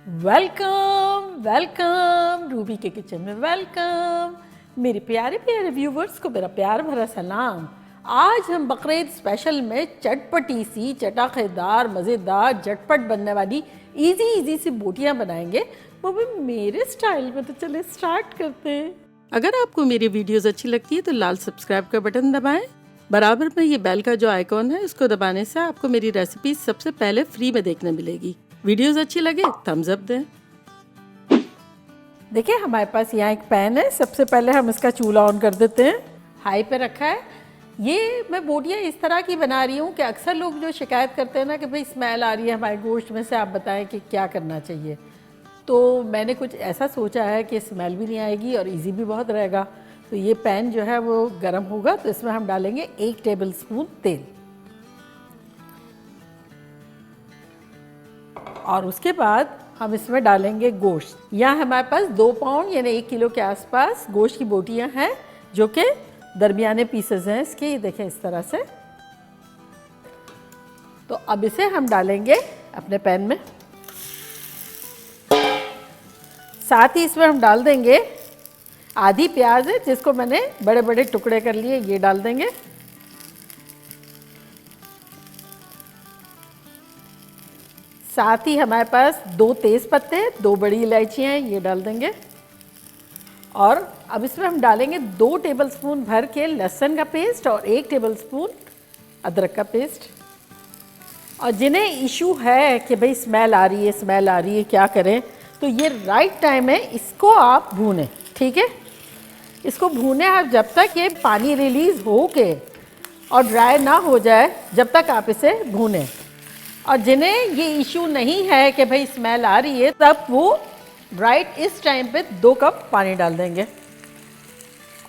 Welcome welcome Ruby के kitchen में welcome. मेरे प्यारे प्यारे व्यूवर्स को मेरा प्यार भरा सलाम। आज हम बकरीद स्पेशल में चटपटी सी चटाखेदार मज़ेदार झटपट बनने वाली इजी सी बोटियां बनाएंगे, वो भी मेरे स्टाइल में। तो चले स्टार्ट करते हैं। अगर आपको मेरी वीडियोस अच्छी लगती है तो लाल सब्सक्राइब का बटन दबाएं। बराबर में ये बेल का जो आइकॉन है उसको दबाने से आपको मेरी रेसिपी सबसे पहले फ्री में देखने मिलेगी। वीडियोस अच्छी लगे थम्स अप दें। देखिए हमारे पास यहाँ एक पैन है। सबसे पहले हम इसका चूल्हा ऑन कर देते हैं। हाई पे रखा है। ये मैं बोटियाँ इस तरह की बना रही हूँ कि अक्सर लोग जो शिकायत करते हैं ना कि भाई स्मेल आ रही है हमारे गोश्त में से, आप बताएं कि क्या करना चाहिए। तो मैंने कुछ ऐसा सोचा है कि स्मेल भी नहीं आएगी और इजी भी बहुत रहेगा। तो ये पैन जो है वो गर्म होगा, तो इसमें हम डालेंगे 1 टेबल स्पून तेल और उसके बाद हम इसमें डालेंगे गोश्त। यहाँ हमारे पास 2 पाउंड यानी 1 किलो के आसपास गोश्त की बोटियाँ हैं, जो कि दरमियाने पीसेस हैं इसके। ये देखें इस तरह से। तो अब इसे हम डालेंगे अपने पैन में। साथ ही इसमें हम डाल देंगे आधी प्याज है जिसको मैंने बड़े बड़े टुकड़े कर लिए, ये डाल देंगे। साथ ही हमारे पास 2 तेज पत्ते, 2 बड़ी इलायचियाँ हैं, ये डाल देंगे। और अब इसमें हम डालेंगे 2 टेबलस्पून भर के लहसुन का पेस्ट और 1 टेबलस्पून अदरक का पेस्ट। और जिन्हें इशू है कि भाई स्मेल आ रही है क्या करें, तो ये राइट टाइम है, इसको आप भूनें। ठीक है, इसको भूनें आप जब तक ये पानी रिलीज़ हो के और ड्राई ना हो जाए, जब तक आप इसे भूनें। और जिन्हें ये इशू नहीं है कि भाई स्मेल आ रही है, तब वो राइट इस टाइम पे 2 कप पानी डाल देंगे।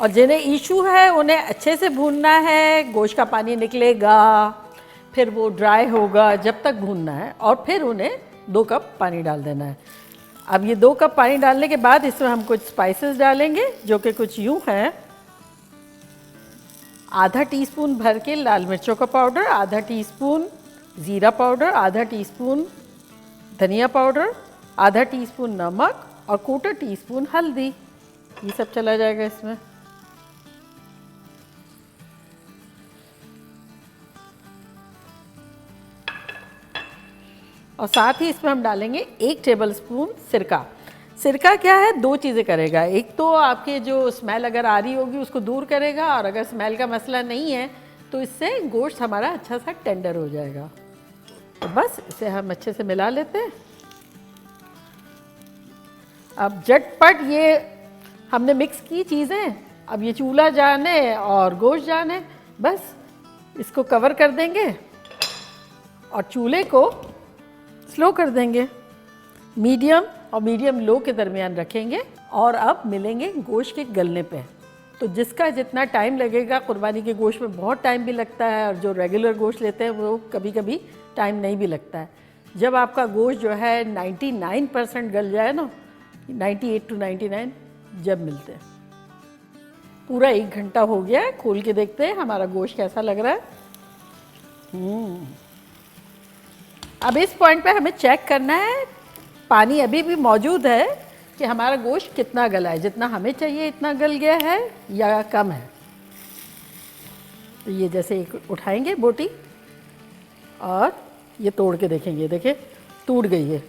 और जिन्हें इशू है उन्हें अच्छे से भूनना है, गोश्त का पानी निकलेगा, फिर वो ड्राई होगा, जब तक भूनना है, और फिर उन्हें 2 कप पानी डाल देना है। अब ये 2 कप पानी डालने के बाद इसमें हम कुछ स्पाइसेस डालेंगे, जो कि कुछ यूँ हैं। आधा टीस्पून भर के लाल मिर्चों का पाउडर, आधा टीस्पून ज़ीरा पाउडर, आधा टीस्पून धनिया पाउडर, आधा टीस्पून नमक और 1/4 टीस्पून हल्दी। ये सब चला जाएगा इसमें। और साथ ही इसमें हम डालेंगे 1 टेबलस्पून सिरका। सिरका क्या है, 2 चीज़ें करेगा। एक तो आपके जो स्मेल अगर आ रही होगी उसको दूर करेगा, और अगर स्मेल का मसला नहीं है तो इससे गोश्त हमारा अच्छा सा टेंडर हो जाएगा। तो बस इसे हम अच्छे से मिला लेते हैं। अब झटपट ये हमने मिक्स की चीज़ें, अब ये चूल्हा जाने और गोश्त जाने। बस इसको कवर कर देंगे और चूल्हे को स्लो कर देंगे। मीडियम और मीडियम लो के दरमियान रखेंगे। और अब मिलेंगे गोश्त के गलने पे। तो जिसका जितना टाइम लगेगा, कुर्बानी के गोश्त में बहुत टाइम भी लगता है, और जो रेगुलर गोश्त लेते हैं वो कभी कभी टाइम नहीं भी लगता है। जब आपका गोश्त जो है 99% गल जाए ना, 98 to 99, जब मिलते हैं। पूरा 1 घंटा हो गया है, खोल के देखते हैं हमारा गोश्त कैसा लग रहा है। अब इस पॉइंट पे हमें चेक करना है, पानी अभी भी मौजूद है, कि हमारा गोश्त कितना गला है, जितना हमें चाहिए इतना गल गया है या कम है। तो ये जैसे एक उठाएंगे बोटी और ये तोड़ के देखेंगे, देखिए टूट गई है,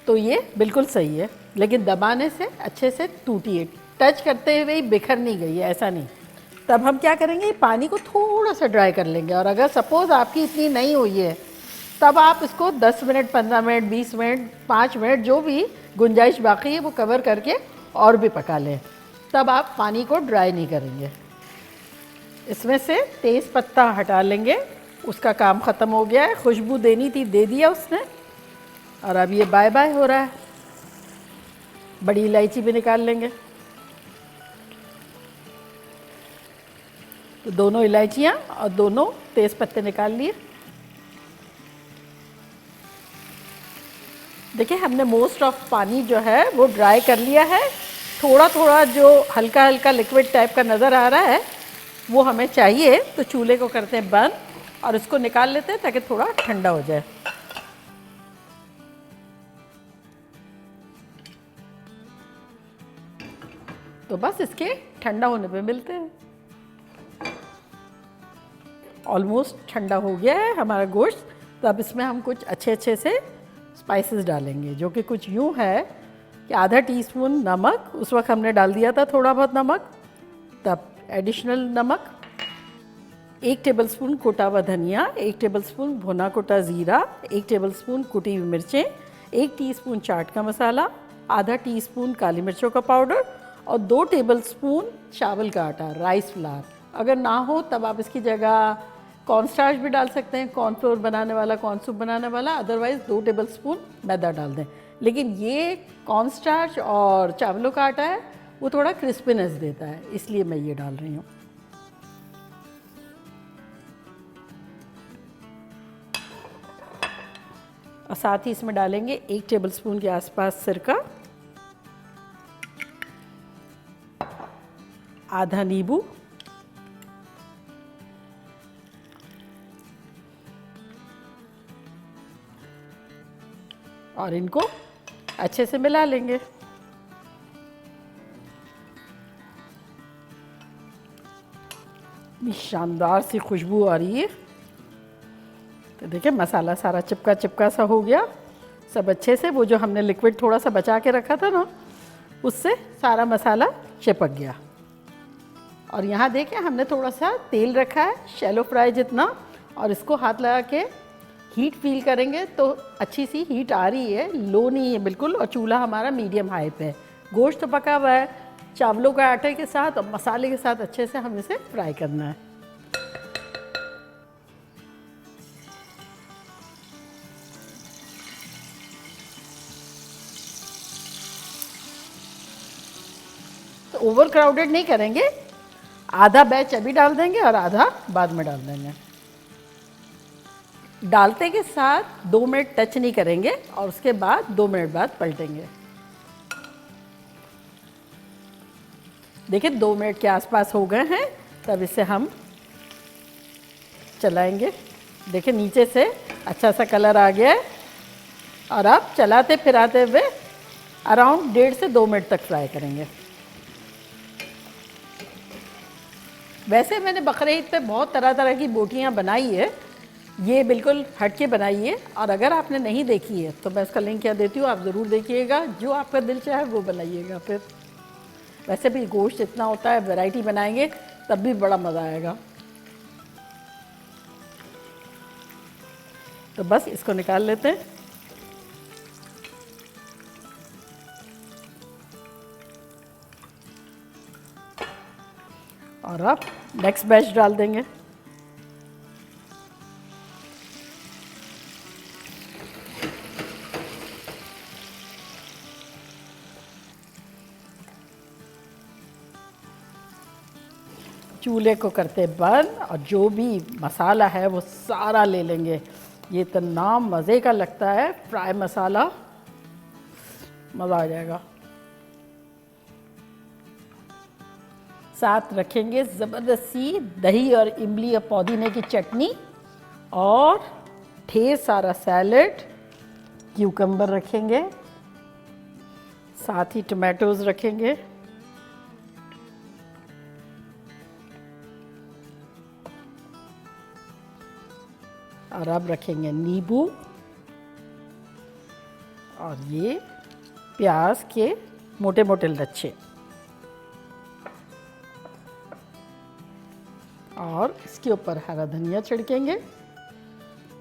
तो ये बिल्कुल सही है। लेकिन दबाने से अच्छे से टूटी है, टच करते हुए ही बिखर नहीं गई है, ऐसा नहीं। तब हम क्या करेंगे, पानी को थोड़ा सा ड्राई कर लेंगे। और अगर सपोज़ आपकी इतनी नहीं हुई है, तब आप इसको 10 मिनट, 15 मिनट, 20 मिनट, 5 मिनट, जो भी गुंजाइश बाकी है वो कवर करके और भी पका लें। तब आप पानी को ड्राई नहीं करेंगे। इसमें से तेज़ पत्ता हटा लेंगे, उसका काम ख़त्म हो गया है। खुशबू देनी थी, दे दिया उसने, और अब ये बाय बाय हो रहा है। बड़ी इलायची भी निकाल लेंगे। तो दोनों इलायचियाँ और दोनों तेज़ पत्ते निकाल लिए। देखिए हमने मोस्ट ऑफ पानी जो है वो ड्राई कर लिया है। थोड़ा थोड़ा जो हल्का हल्का लिक्विड टाइप का नज़र आ रहा है वो हमें चाहिए। तो चूल्हे को करते हैं बंद और इसको निकाल लेते हैं ताकि थोड़ा ठंडा हो जाए। तो बस इसके ठंडा होने पे मिलते हैं। ऑलमोस्ट ठंडा हो गया है हमारा गोश्त। तो अब इसमें हम कुछ अच्छे अच्छे से स्पाइसेस डालेंगे, जो कि कुछ यूँ है कि आधा टीस्पून नमक, उस वक्त हमने डाल दिया था थोड़ा बहुत नमक, तब एडिशनल नमक, 1 टेबलस्पून कुटा हुआ धनिया, 1 टेबलस्पून भुना कुटा ज़ीरा, 1 टेबलस्पून कुटी हुई मिर्चें, 1 टीस्पून चाट का मसाला, आधा टीस्पून काली मिर्चों का पाउडर और 2 टेबलस्पून चावल का आटा, राइस फ्लावर। अगर ना हो तब आप इसकी जगह कॉर्नस्टार्च भी डाल सकते हैं, कॉर्नफ्लोर बनाने वाला, कॉर्न सूप बनाने वाला, अदरवाइज़ 2 टेबलस्पून मैदा डाल दें। लेकिन ये कॉर्नस्टार्च और चावलों का आटा है, वो थोड़ा क्रिस्पीनेस देता है, इसलिए मैं ये डाल रही हूँ। और साथ ही इसमें डालेंगे 1 टेबलस्पून के आसपास सिरका, आधा नींबू, और इनको अच्छे से मिला लेंगे। शानदार सी खुशबू आ रही है। तो देखिए मसाला सारा चिपका चिपका सा हो गया सब अच्छे से। वो जो हमने लिक्विड थोड़ा सा बचा के रखा था ना, उससे सारा मसाला चिपक गया। और यहाँ देखिए हमने थोड़ा सा तेल रखा है, शैलो फ्राई जितना, और इसको हाथ लगा के हीट फील करेंगे तो अच्छी सी हीट आ रही है, लो नहीं है बिल्कुल। और चूल्हा हमारा मीडियम हाई पे है। गोश्त तो पका हुआ है, चावलों के आटे के साथ और मसाले के साथ अच्छे से हमें इसे फ्राई करना है। तो ओवर क्राउडेड नहीं करेंगे, आधा बैच अभी डाल देंगे और आधा बाद में डाल देंगे। डालते के साथ 2 मिनट टच नहीं करेंगे और उसके बाद 2 मिनट बाद पलटेंगे। देखिए 2 मिनट के आसपास हो गए हैं, तब इसे हम चलाएंगे। देखिए नीचे से अच्छा सा कलर आ गया है। और अब चलाते फिराते हुए अराउंड 1.5 से 2 मिनट तक फ्राई करेंगे। वैसे मैंने बकरे ईद पे बहुत तरह तरह की बोटियां बनाई है, ये बिल्कुल हटके बनाई है। और अगर आपने नहीं देखी है तो मैं इसका लिंक यहाँ देती हूँ, आप ज़रूर देखिएगा। जो आपका दिल चाहे वो बनाइएगा। फिर वैसे भी गोश्त इतना होता है, वैरायटी बनाएंगे तब भी बड़ा मज़ा आएगा। तो बस इसको निकाल लेते हैं। और अब नेक्स्ट बैच डाल देंगे। चूल्हे को करते बंद और जो भी मसाला है वो सारा ले लेंगे। ये इतना मज़े का लगता है फ्राई मसाला, मज़ा आ जाएगा। साथ रखेंगे ज़बरदस्ती दही और इमली और पुदीने की चटनी और ढेर सारा सैलेड, क्यूकम्बर रखेंगे, साथ ही टमाटोज रखेंगे, और अब रखेंगे नींबू और ये प्याज के मोटे मोटे लच्छे, और इसके ऊपर हरा धनिया छिड़केंगे,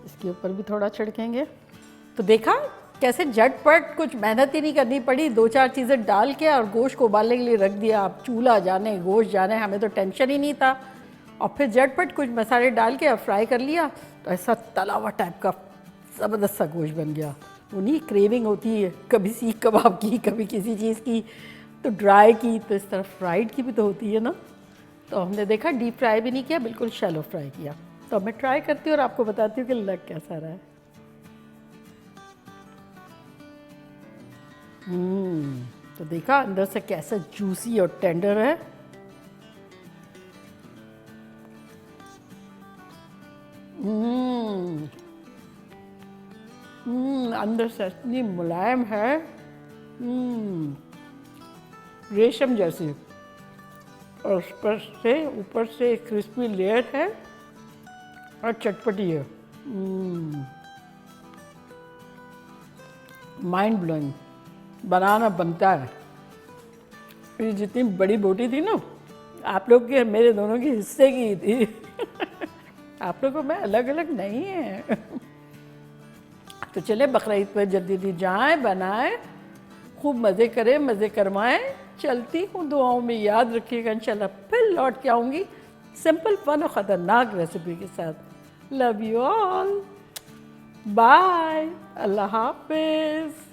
इसके ऊपर भी थोड़ा छिड़केंगे। तो देखा कैसे झटपट, कुछ मेहनत ही नहीं करनी पड़ी, 2-4 चीज़ें डाल के और गोश्त को उबालने के लिए रख दिया। आप चूल्हा जाने गोश्त जाने, हमें तो टेंशन ही नहीं था। और फिर झटपट कुछ मसाले डाल के और फ्राई कर लिया, तो ऐसा तला हुआ टाइप का ज़बरदस्त सा गोश्त बन गया। वो नहीं क्रेविंग होती है कभी सीख कबाब की, कभी किसी चीज़ की, तो ड्राई की, तो इस तरह फ्राइड की भी तो होती है ना। तो हमने देखा डीप फ्राई भी नहीं किया, बिल्कुल शैलो फ्राई किया। तो अब मैं ट्राई करती हूँ और आपको बताती हूँ कि लग कैसा रहा है। तो देखा अंदर से कैसा जूसी और टेंडर है। अंदर से इतनी मुलायम है, रेशम जैसी। और ऊपर से क्रिस्पी लेयर है और चटपटी है। माइंड ब्लोइंग, बनाना बनता है। ये जितनी बड़ी बोटी थी ना, आप लोग की मेरे दोनों की हिस्से की थी। आप लोगों में अलग अलग नहीं है। तो चले बकरीद पर जल्दी जल्दी जाएं, बनाएं, खूब मज़े करें, मज़े करवाएं। चलती हूँ, दुआओं में याद रखिएगा। इंशाल्लाह फिर लौट के आऊँगी सिंपल फन और ख़तरनाक रेसिपी के साथ। लव यू ऑल, बाय, अल्लाह हाफिज़।